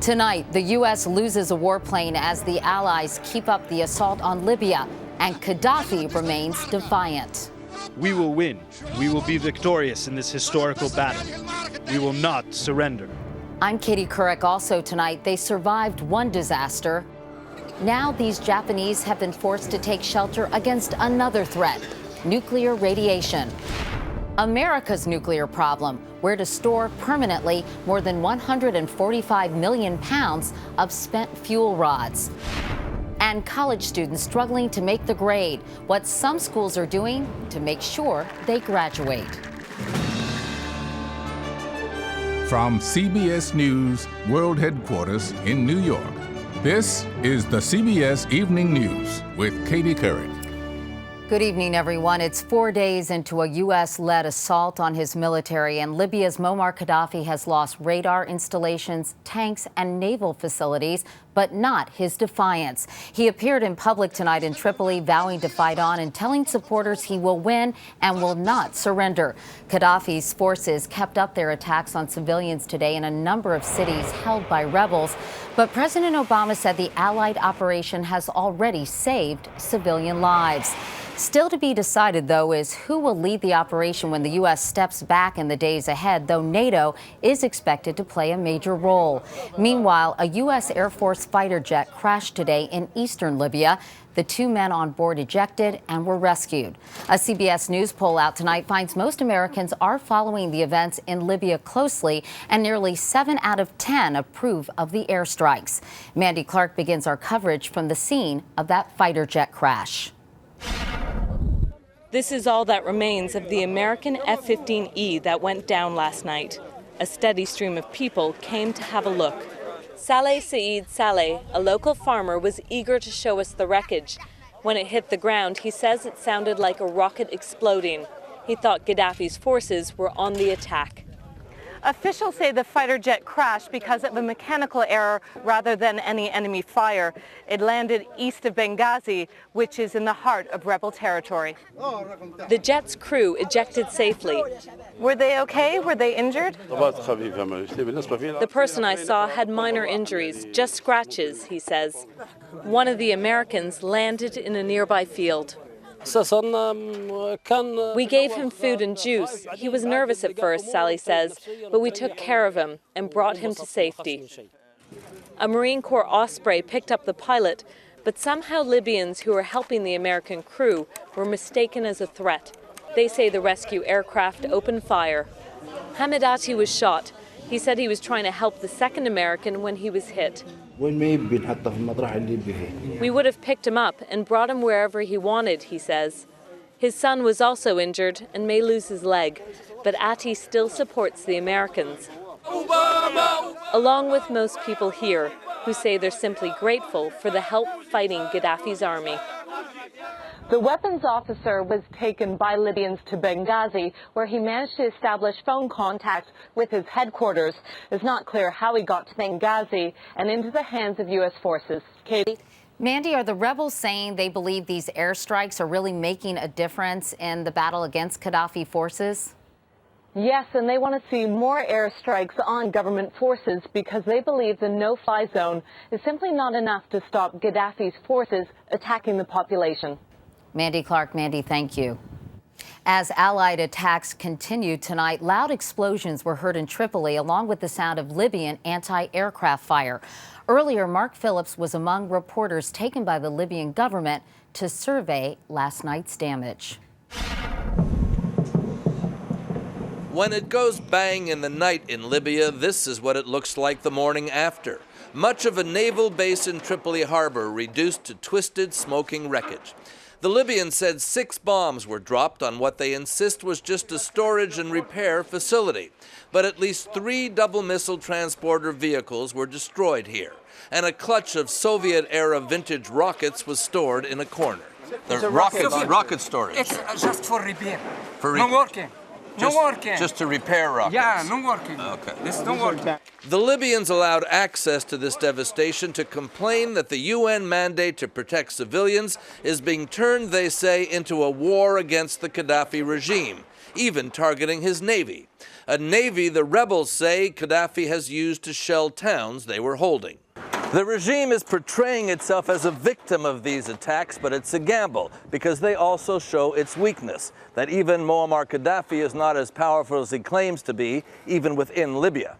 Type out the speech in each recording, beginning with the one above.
Tonight, the U.S. loses a warplane as the Allies keep up the assault on Libya, and Gaddafi remains defiant. We will win. We will be victorious in this historical battle. We will not surrender. I'm Katie Couric. Also tonight, they survived one disaster. Now these Japanese have been forced to take shelter against another threat, nuclear radiation. America's nuclear problem, where to store permanently more than 145 million pounds of spent fuel rods. And college students struggling to make the grade, what some schools are doing to make sure they graduate. From CBS News World Headquarters in New York, this is the CBS Evening News with Katie Couric. Good evening, everyone. It's 4 days into a U.S.-led assault on his military, and Libya's Muammar Gaddafi has lost radar installations, tanks, and naval facilities, but not his defiance. He appeared in public tonight in Tripoli, vowing to fight on and telling supporters he will win and will not surrender. Gaddafi's forces kept up their attacks on civilians today in a number of cities held by rebels, but President Obama said the Allied operation has already saved civilian lives. Still to be decided, though, is who will lead the operation when the U.S. steps back in the days ahead, though NATO is expected to play a major role. Meanwhile, a U.S. Air Force fighter jet crashed today in eastern Libya. The 2 men on board ejected and were rescued. A CBS News poll out tonight finds most Americans are following the events in Libya closely, and nearly 7 out of 10 approve of the airstrikes. Mandy Clark begins our coverage from the scene of that fighter jet crash. This is all that remains of the American F-15E that went down last night. A steady stream of people came to have a look. Saleh Saeed Saleh, a local farmer, was eager to show us the wreckage. When it hit the ground, he says it sounded like a rocket exploding. He thought Gaddafi's forces were on the attack. Officials say the fighter jet crashed because of a mechanical error rather than any enemy fire. It landed east of Benghazi, which is in the heart of rebel territory. The jet's crew ejected safely. Were they okay? Were they injured? The person I saw had minor injuries, just scratches, he says. One of the Americans landed in a nearby field. We gave him food and juice. He was nervous at first, Sally says, but we took care of him and brought him to safety. A Marine Corps Osprey picked up the pilot, but somehow Libyans who were helping the American crew were mistaken as a threat. They say the rescue aircraft opened fire. Hamidati was shot. He said he was trying to help the second American when he was hit. We would have picked him up and brought him wherever he wanted, he says. His son was also injured and may lose his leg, but Ati still supports the Americans, along with most people here, who say they're simply grateful for the help fighting Gaddafi's army. The weapons officer was taken by Libyans to Benghazi, where he managed to establish phone contact with his headquarters. It's not clear how he got to Benghazi and into the hands of U.S. forces. Katie? Mandy, are the rebels saying they believe these airstrikes are really making a difference in the battle against Gaddafi forces? Yes, and they want to see more airstrikes on government forces because they believe the no-fly zone is simply not enough to stop Gaddafi's forces attacking the population. Mandy Clark. Mandy, thank you. As Allied attacks continued tonight, loud explosions were heard in Tripoli, along with the sound of Libyan anti-aircraft fire. Earlier, Mark Phillips was among reporters taken by the Libyan government to survey last night's damage. When it goes bang in the night in Libya, this is what it looks like the morning after. Much of a naval base in Tripoli harbor reduced to twisted, smoking wreckage. The Libyans said 6 bombs were dropped on what they insist was just a storage and repair facility. But at least 3 double-missile transporter vehicles were destroyed here, and a clutch of Soviet-era vintage rockets was stored in a corner. The rocket storage. It's just for repair. Not working. Not working. Just to repair rockets? Yeah, not working. Okay. It's not working. The Libyans allowed access to this devastation to complain that the UN mandate to protect civilians is being turned, they say, into a war against the Gaddafi regime. even targeting his navy. A navy the rebels say Gaddafi has used to shell towns they were holding. The regime is portraying itself as a victim of these attacks, but it's a gamble because they also show its weakness, that even Muammar Gaddafi is not as powerful as he claims to be, even within Libya.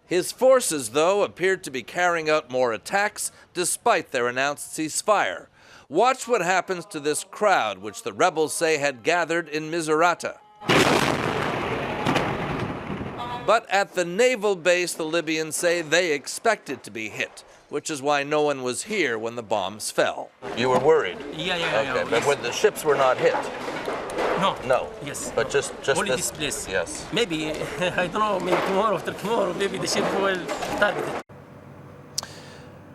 His forces, though, appeared to be carrying out more attacks despite their announced ceasefire. Watch what happens to this crowd, which the rebels say had gathered in Misurata. But at the naval base, the Libyans say they expected to be hit, which is why no one was here when the bombs fell. You were worried? Yeah. Okay, but when the ships were not hit? No. No. Yes. But just only this place. Yes. Maybe, I don't know, maybe tomorrow, after tomorrow, maybe the ship will target it.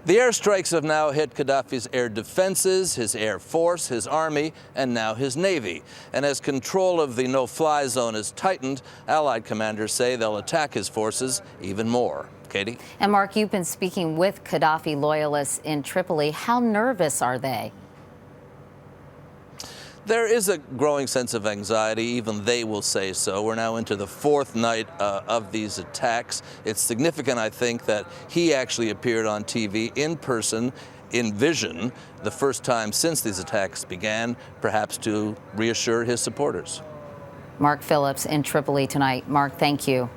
The airstrikes have now hit Gaddafi's air defenses, his air force, his army, and now his navy. And as control of the no-fly zone is tightened, Allied commanders say they'll attack his forces even more. Katie? And Mark, you've been speaking with Gaddafi loyalists in Tripoli. How nervous are they? There is a growing sense of anxiety. Even they will say so. We're now into the fourth night of these attacks. It's significant, I think, that he actually appeared on TV in person, in vision, the first time since these attacks began, perhaps to reassure his supporters. Mark Phillips in Tripoli tonight. Mark, thank you.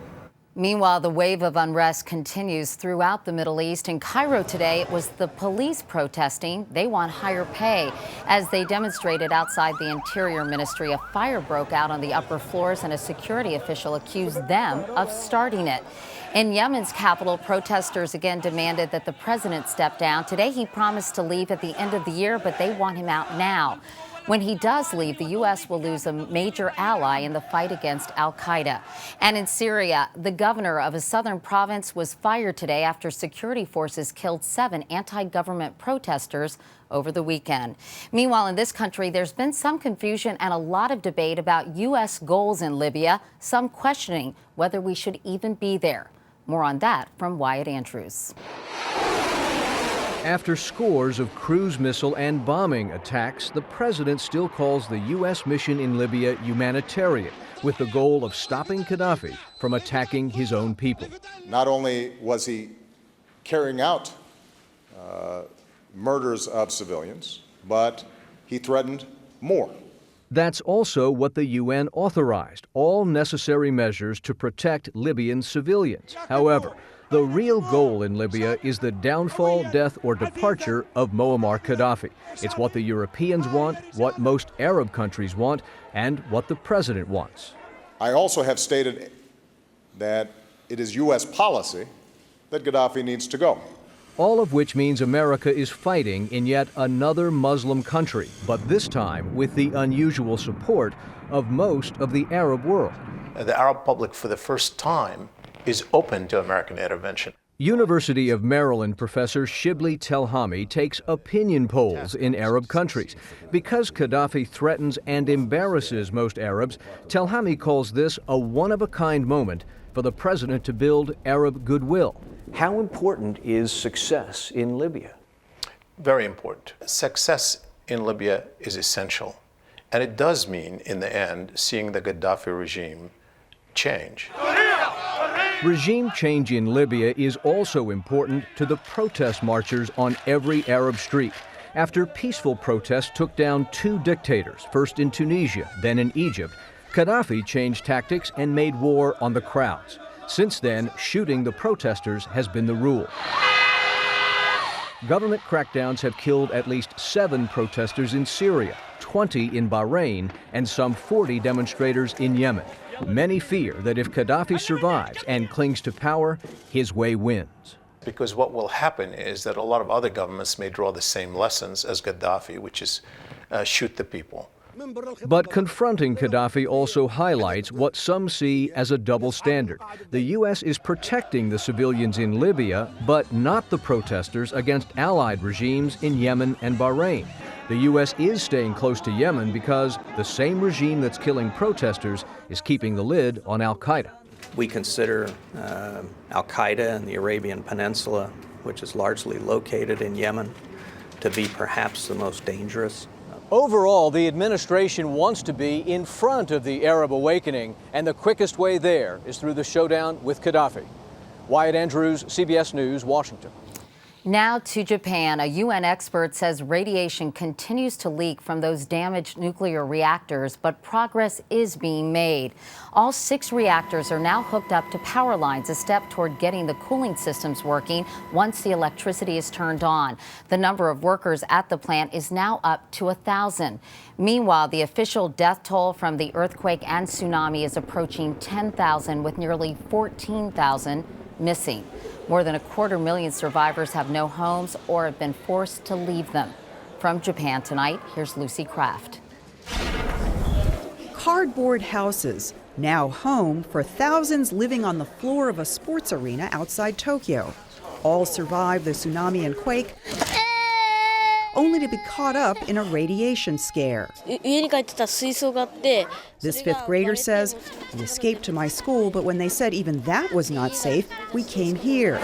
Meanwhile, the wave of unrest continues throughout the Middle East. In Cairo today, it was the police protesting. They want higher pay. As they demonstrated outside the Interior Ministry, a fire broke out on the upper floors and a security official accused them of starting it. In Yemen's capital, protesters again demanded that the president step down. Today, he promised to leave at the end of the year, but they want him out now. When he does leave, the U.S. will lose a major ally in the fight against al-Qaeda. And in Syria, the governor of a southern province was fired today after security forces killed 7 anti-government protesters over the weekend. Meanwhile, in this country, there's been some confusion and a lot of debate about U.S. goals in Libya, some questioning whether we should even be there. More on that from Wyatt Andrews. After scores of cruise missile and bombing attacks, the president still calls the U.S. mission in Libya humanitarian, with the goal of stopping Gaddafi from attacking his own people. Not only was he carrying out murders of civilians, but he threatened more. That's also what the UN authorized, all necessary measures to protect Libyan civilians. However, the real goal in Libya is the downfall, death, or departure of Muammar Gaddafi. It's what the Europeans want, what most Arab countries want, and what the president wants. I also have stated that it is U.S. policy that Gaddafi needs to go. All of which means America is fighting in yet another Muslim country, but this time with the unusual support of most of the Arab world. The Arab public, for the first time, is open to American intervention. University of Maryland professor Shibli Telhami takes opinion polls in Arab countries. Because Gaddafi threatens and embarrasses most Arabs, Telhami calls this a one-of-a-kind moment for the president to build Arab goodwill. How important is success in Libya? Very important. Success in Libya is essential. And it does mean, in the end, seeing the Gaddafi regime change. Regime change in Libya is also important to the protest marchers on every Arab street. After peaceful protests took down 2 dictators, first in Tunisia, then in Egypt, Gaddafi changed tactics and made war on the crowds. Since then, shooting the protesters has been the rule. Government crackdowns have killed at least 7 protesters in Syria, 20 in Bahrain, and some 40 demonstrators in Yemen. Many fear that if Gaddafi survives and clings to power, his way wins. Because what will happen is that a lot of other governments may draw the same lessons as Gaddafi, which is shoot the people. But confronting Gaddafi also highlights what some see as a double standard. The U.S. is protecting the civilians in Libya, but not the protesters against allied regimes in Yemen and Bahrain. The U.S. is staying close to Yemen because the same regime that's killing protesters is keeping the lid on al-Qaeda. We consider al-Qaeda in the Arabian Peninsula, which is largely located in Yemen, to be perhaps the most dangerous Overall, the administration wants to be in front of the Arab awakening, and the quickest way there is through the showdown with Gaddafi. Wyatt Andrews, CBS News, Washington. Now to Japan. A UN expert says radiation continues to leak from those damaged nuclear reactors, but progress is being made. All 6 reactors are now hooked up to power lines, a step toward getting the cooling systems working once the electricity is turned on. The number of workers at the plant is now up to 1,000. Meanwhile, the official death toll from the earthquake and tsunami is approaching 10,000, with nearly 14,000 missing. More than 250,000 survivors have no homes or have been forced to leave them. From Japan tonight, here's Lucy Kraft. Cardboard houses, now home for thousands living on the floor of a sports arena outside Tokyo. All survived the tsunami and quake, only to be caught up in a radiation scare. This 5th grader says, "We escaped to my school, but when they said even that was not safe, we came here."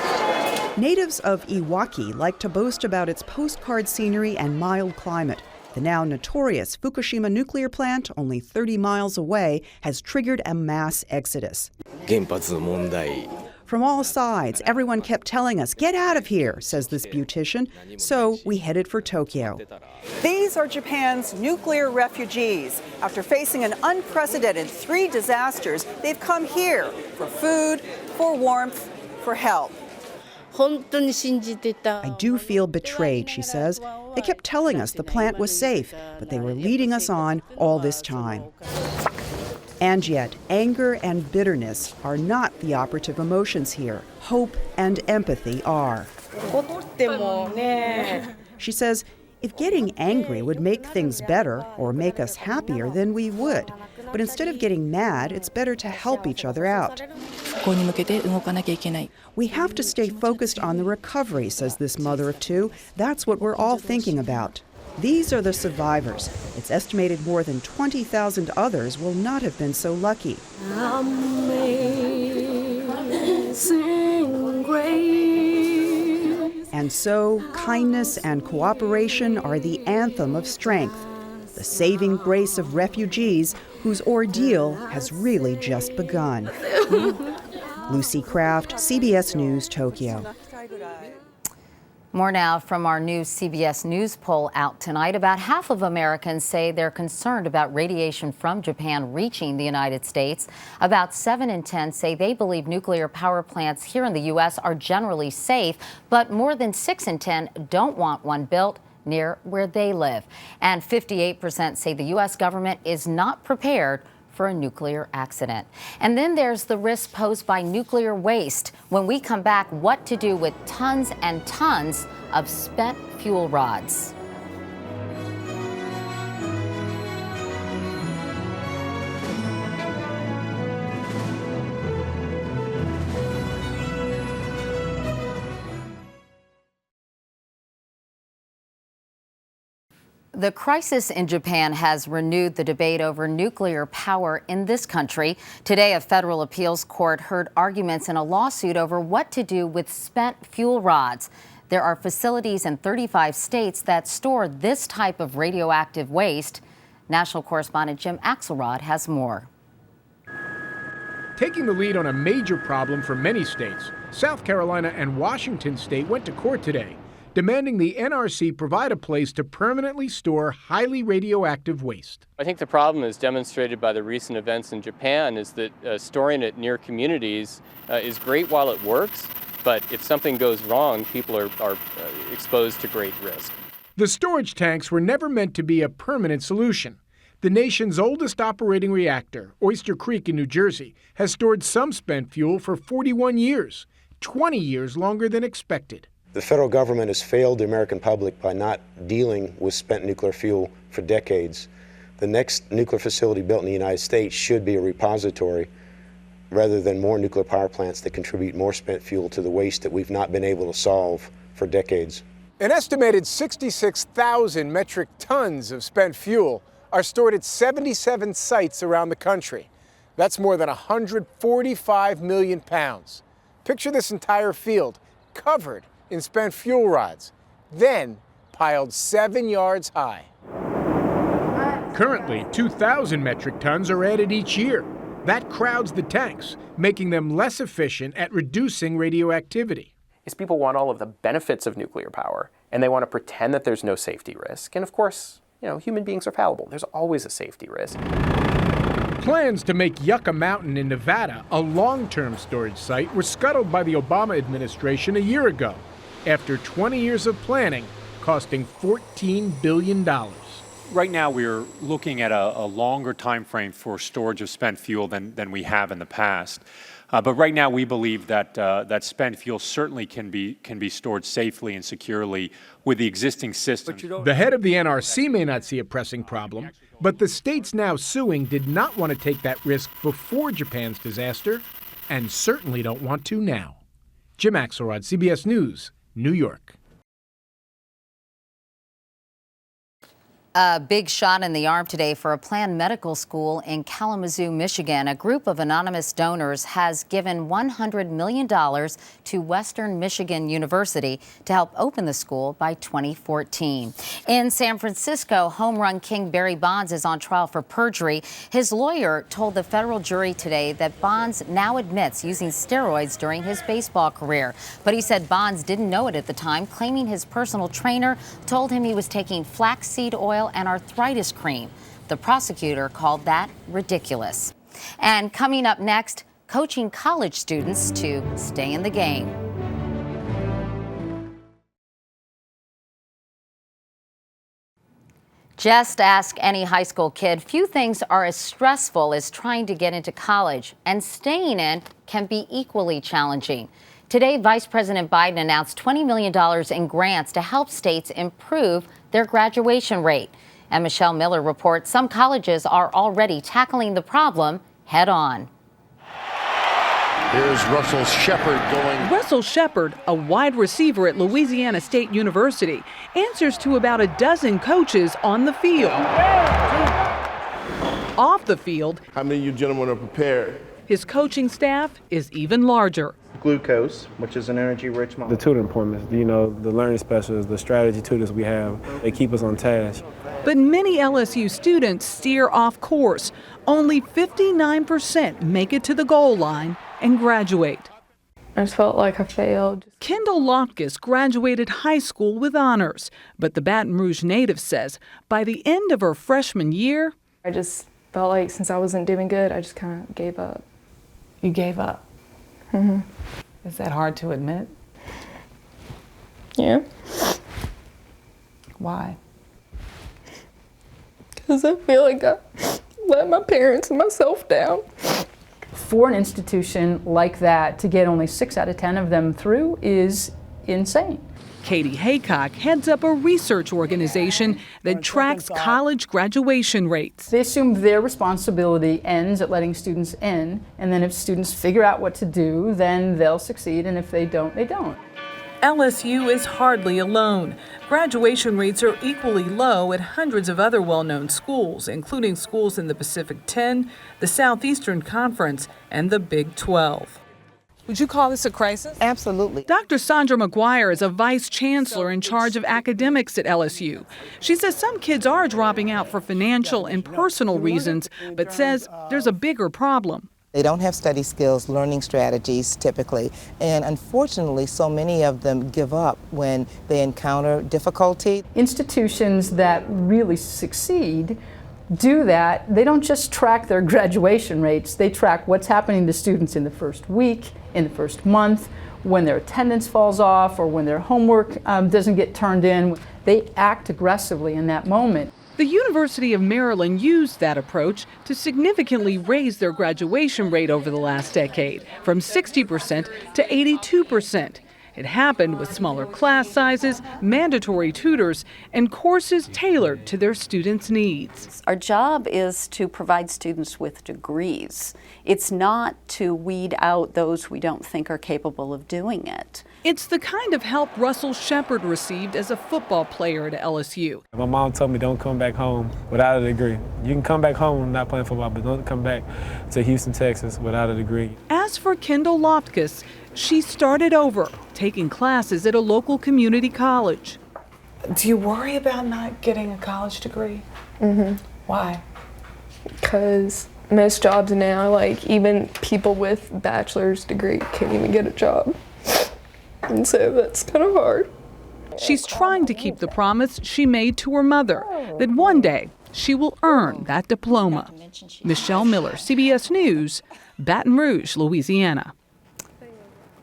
Natives of Iwaki like to boast about its postcard scenery and mild climate. The now notorious Fukushima nuclear plant, only 30 miles away, has triggered a mass exodus. From all sides, everyone kept telling us, "Get out of here," says this beautician. So we headed for Tokyo. These are Japan's nuclear refugees. After facing an unprecedented 3 disasters, they've come here for food, for warmth, for help. I do feel betrayed, she says. They kept telling us the plant was safe, but they were leading us on all this time. And yet, anger and bitterness are not the operative emotions here. Hope and empathy are. She says, if getting angry would make things better or make us happier, then we would. But instead of getting mad, it's better to help each other out. We have to stay focused on the recovery, says this mother of 2. That's what we're all thinking about. These are the survivors. It's estimated more than 20,000 others will not have been so lucky. Amazing grace. And so, kindness and cooperation are the anthem of strength, the saving grace of refugees whose ordeal has really just begun. Lucy Kraft, CBS News, Tokyo. More now from our new CBS News poll out tonight. About half of Americans say they're concerned about radiation from Japan reaching the United States. About 7 in 10 say they believe nuclear power plants here in the U.S. are generally safe, but more than 6 in 10 don't want one built near where they live. And 58% say the U.S. government is not prepared for a nuclear accident. And then there's the risk posed by nuclear waste. When we come back, what to do with tons and tons of spent fuel rods. The crisis in Japan has renewed the debate over nuclear power in this country. Today, a federal appeals court heard arguments in a lawsuit over what to do with spent fuel rods. There are facilities in 35 states that store this type of radioactive waste. National correspondent Jim Axelrod has more. Taking the lead on a major problem for many states, South Carolina and Washington state went to court today, demanding the NRC provide a place to permanently store highly radioactive waste. I think the problem is demonstrated by the recent events in Japan is that storing it near communities is great while it works, but if something goes wrong, people are exposed to great risk. The storage tanks were never meant to be a permanent solution. The nation's oldest operating reactor, Oyster Creek in New Jersey, has stored some spent fuel for 41 years, 20 years longer than expected. The federal government has failed the American public by not dealing with spent nuclear fuel for decades. The next nuclear facility built in the United States should be a repository rather than more nuclear power plants that contribute more spent fuel to the waste that we've not been able to solve for decades. An estimated 66,000 metric tons of spent fuel are stored at 77 sites around the country. That's more than 145 million pounds. Picture this entire field covered in spent fuel rods, then piled 7 yards high. Currently, 2,000 metric tons are added each year. That crowds the tanks, making them less efficient at reducing radioactivity. Is people want all of the benefits of nuclear power, and they want to pretend that there's no safety risk. And of course, human beings are fallible. There's always a safety risk. Plans to make Yucca Mountain in Nevada a long-term storage site were scuttled by the Obama administration a year ago, after 20 years of planning, costing $14 billion. Right now, we're looking at a longer time frame for storage of spent fuel than we have in the past. But right now, we believe that that spent fuel certainly can be stored safely and securely with the existing system. The head of the NRC may not see a pressing problem, but the states now suing did not want to take that risk before Japan's disaster, and certainly don't want to now. Jim Axelrod, CBS News, New York. A big shot in the arm today for a planned medical school in Kalamazoo, Michigan. A group of anonymous donors has given $100 million to Western Michigan University to help open the school by 2014. In San Francisco, home run king Barry Bonds is on trial for perjury. His lawyer told the federal jury today that Bonds now admits using steroids during his baseball career. But he said Bonds didn't know it at the time, claiming his personal trainer told him he was taking flaxseed oil and arthritis cream. The prosecutor called that ridiculous. And coming up next, coaching college students to stay in the game. Just ask any high school kid. Few things are as stressful as trying to get into college, and staying in can be equally challenging. Today, Vice President Biden announced $20 million in grants to help states improve their graduation rate. And Michelle Miller reports some colleges are already tackling the problem head on. Here's Russell Shepard going. Russell Shepard, a wide receiver at Louisiana State University, answers to about a dozen coaches on the field. Off the field, how many of you gentlemen are prepared? His coaching staff is even larger. Glucose, which is an energy-rich model. The tutoring appointments, the learning specialists, the strategy tutors we have, they keep us on task. But many LSU students steer off course. Only 59% make it to the goal line and graduate. I just felt like I failed. Kendall Loftus graduated high school with honors, but the Baton Rouge native says by the end of her freshman year, I just felt like since I wasn't doing good, I just kind of gave up. You gave up? Mm-hmm. Is that hard to admit? Yeah. Why? Because I feel like I let my parents and myself down. For an institution like that to get only 6 out of 10 of them through is insane. Katie Haycock heads up a research organization that tracks college graduation rates. They assume their responsibility ends at letting students in, and then if students figure out what to do, then they'll succeed, and if they don't, they don't. LSU is hardly alone. Graduation rates are equally low at hundreds of other well-known schools, including schools in the Pacific 10, the Southeastern Conference, and the Big 12. Would you call this a crisis? Absolutely. Dr. Sandra McGuire is a vice chancellor in charge of academics at LSU. She says some kids are dropping out for financial and personal reasons, but says there's a bigger problem. They don't have study skills, learning strategies typically, and unfortunately so many of them give up when they encounter difficulty. Institutions that really succeed do that. They don't just track their graduation rates, they track what's happening to students in the first week, in the first month, when their attendance falls off or when their homework doesn't get turned in. They act aggressively in that moment. The University of Maryland used that approach to significantly raise their graduation rate over the last decade, from 60% to 82%. It happened with smaller class sizes, mandatory tutors, and courses tailored to their students' needs. Our job is to provide students with degrees. It's not to weed out those we don't think are capable of doing it. It's the kind of help Russell Shepard received as a football player at LSU. My mom told me don't come back home without a degree. You can come back home not playing football, but don't come back to Houston, Texas without a degree. As for Kendall Loftus, she started over, taking classes at a local community college. Do you worry about not getting a college degree? Mm-hmm. Why? Because most jobs now, like even people with bachelor's degree can't even get a job. And so that's kind of hard. She's trying to keep the promise she made to her mother that one day she will earn that diploma. Michelle Miller, CBS News, Baton Rouge, Louisiana.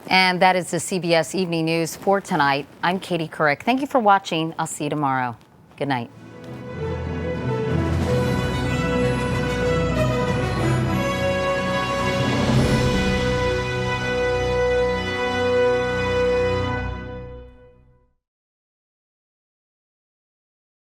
And that is the CBS Evening News for tonight. I'm Katie Couric. Thank you for watching. I'll see you tomorrow. Good night.